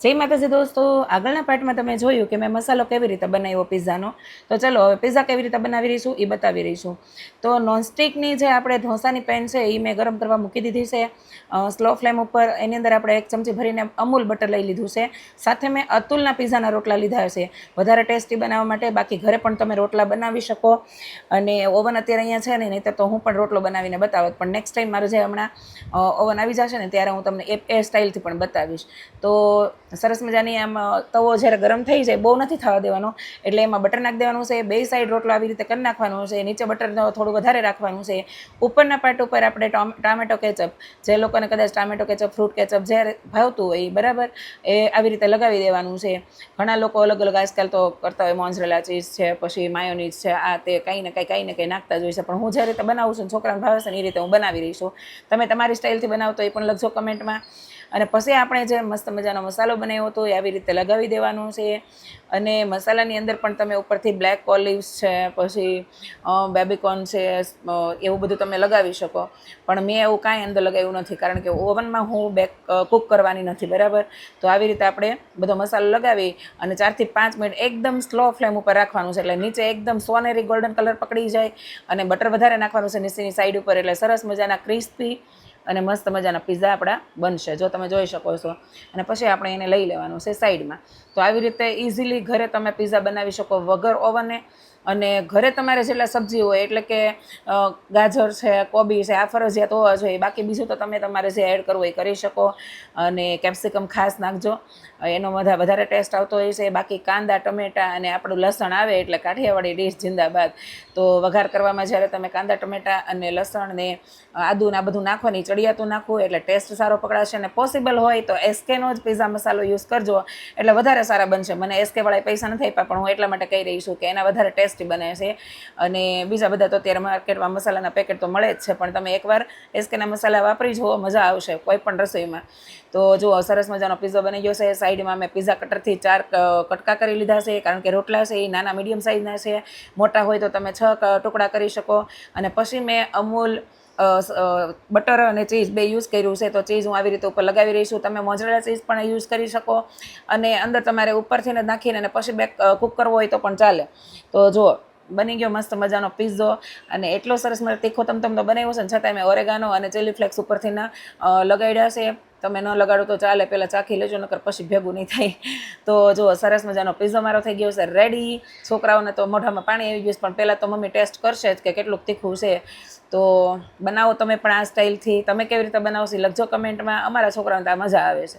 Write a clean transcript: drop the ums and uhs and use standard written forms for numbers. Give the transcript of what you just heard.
જય માતાજી દોસ્તો, આગળના પાર્ટમાં તમે જોયું કે મેં મસાલો કેવી રીતે બનાવ્યો પિઝાનો. તો ચલો હવે પિઝા કેવી રીતે બનાવી રહીશું એ બતાવી રહીશું. તો નોનસ્ટિકની જે આપણે ઢોસાની પેન છે એ મેં ગરમ કરવા મૂકી દીધી છે સ્લો ફ્લેમ ઉપર. એની અંદર આપણે 1 ચમચી ભરીને અમૂલ બટર લઈ લીધું છે. સાથે મેં અતુલના પિઝાના રોટલા લીધા છે વધારે ટેસ્ટી બનાવવા માટે. બાકી ઘરે પણ તમે રોટલા બનાવી શકો. અને ઓવન અત્યારે અહીંયા છે ને, નહીં તો હું પણ રોટલો બનાવીને બતાવત. પણ નેક્સ્ટ ટાઈમ મારું જે હમણાં ઓવન આવી જશે ને ત્યારે હું તમને એ સ્ટાઇલથી પણ બતાવીશ. તો સરસ મજાની આમ તવો જ્યારે ગરમ થઈ જાય, બહુ નથી થવા દેવાનો, એટલે એમાં બટર નાખી દેવાનું છે. બે સાઈડ રોટલો આવી રીતે કરી નાખવાનું છે. નીચે બટર થોડું વધારે રાખવાનું છે. ઉપરના પાર્ટ ઉપર આપણે ટામેટો કેચઅપ, જે લોકોને કદાચ ટામેટો કેચઅપ, ફ્રૂટ કેચઅપ જે ભાવતું હોય બરાબર, એ આવી રીતે લગાવી દેવાનું છે. ઘણા લોકો અલગ અલગ આજકાલ તો કરતા હોય, મોન્ઝરેલા ચીઝ છે, પછી માયોનીઝ છે, આ તે કંઈ ને કંઈ નાખતા જ હોય છે. પણ હું જે રીતે બનાવું છું, છોકરાને ભાવે છે ને એ રીતે હું બનાવી રહી છું. તમે તમારી સ્ટાઇલથી બનાવતો એ પણ લખજો કમેન્ટમાં. અને પછી આપણે જે મસ્ત મજાનો મસાલો બનાવ્યો હતો એ આવી રીતે લગાવી દેવાનો છે. અને મસાલાની અંદર પણ તમે ઉપરથી બ્લેક ઓલિવ્સ છે, પછી બેબીકોર્ન છે, એવું બધું તમે લગાવી શકો. પણ મેં એવું કાંઈ અંદર લગાવ્યું નથી, કારણ કે ઓવનમાં હું કૂક કરવાની નથી બરાબર. તો આવી રીતે આપણે બધો મસાલો લગાવી અને 4 થી 5 મિનિટ એકદમ સ્લો ફ્લેમ ઉપર રાખવાનું છે. એટલે નીચે એકદમ સોનેરી ગોલ્ડન કલર પકડી જાય અને બટર વધારે નાખવાનું છે નીચેની સાઈડ ઉપર. એટલે સરસ મજાના ક્રિસ્પી અને મસ્ત મજાના પિઝા આપણા બનશે, જો તમે જોઈ શકો છો. અને પછી આપણે એને લઈ લેવાનું છે સાઈડમાં. તો આવી રીતે ઇઝીલી ઘરે તમે પિઝા બનાવી શકો વગર ઓવને. અને ઘરે તમારે જેટલા સબ્જી હોય, એટલે કે ગાજર છે, કોબી છે, આ ફરજિયાત હોવા જોઈએ. બાકી બીજું તો તમે તમારે જે એડ કરવું એ કરી શકો. અને કેપ્સિકમ ખાસ નાખજો, એનો વધારે ટેસ્ટ આવતો હોય છે. બાકી કાંદા, ટમેટા અને આપણું લસણ આવે એટલે કાઠિયાવાડી ડીશ જિંદાબાદ. તો વઘાર કરવામાં જ્યારે તમે કાંદા, ટમેટા અને લસણ ને આદું ને આ બધું નાખવાની, ચડિયાતું નાખવું એટલે ટેસ્ટ સારો પકડાશે. અને પોસિબલ હોય તો એસકેનો જ પિઝા મસાલો યુઝ કરજો, એટલે વધારે સારા બનશે. મને એસકેવાળાએ પૈસા નથી આપ્યા, પણ હું એટલા માટે કહી રહી છું કે એના વધારે ટેસ્ટી બને છે. અને બીજા બધા તો અત્યારે માર્કેટમાં મસાલાના પેકેટ તો મળે જ છે, પણ તમે એકવાર એસકેના મસાલા વાપરી જુઓ, મજા આવશે કોઈ પણ રસોઈમાં. તો જુઓ, સરસ મજાનો પિઝા બની ગયો છે. સાઈડમાં મેં પિઝા કટરથી 4 કટકા કરી લીધા છે, કારણ કે રોટલા છે એ નાના મીડિયમ સાઇઝના છે. મોટા હોય તો તમે 6 ટુકડા કરી શકો. અને પછી મેં અમૂલ બટર અને ચીઝ બે યુઝ કર્યું છે. તો ચીઝ હું આવી રીતે ઉપર લગાવી રહી છું. તમે મોઝરેલા ચીઝ પણ યુઝ કરી શકો. અને અંદર તમારે ઉપરથી જ નાખીને અને પછી કૂક કરવો હોય તો પણ ચાલે. તો જુઓ, બની ગયો મસ્ત મજાનો પિઝ્ઝો. અને એટલો સરસ મને તીખો તમતમતો બનાવ્યો છે ને, છતાંય મેં ઓરેગાનો અને ચીલી ફ્લેક્સ ઉપરથી લગાડ્યા છે. તમે ન લગાડો તો ચાલે, પહેલાં ચાખી લેજો, નકર પછી ભેગું નહીં થાય. તો જુઓ, સરસ મજાનો પિઝ્ઝો મારો થઈ ગયો છે રેડી. છોકરાઓને તો મોઢામાં પાણી આવી ગયું છે, પણ પહેલાં તો મમ્મી ટેસ્ટ કરશે જ કે કેટલું તીખું છે. તો બનાવો તમે પણ આ સ્ટાઇલથી. તમે કેવી રીતે બનાવશો લખજો કમેન્ટમાં. અમારા છોકરાઓને તો આ મજા આવે છે.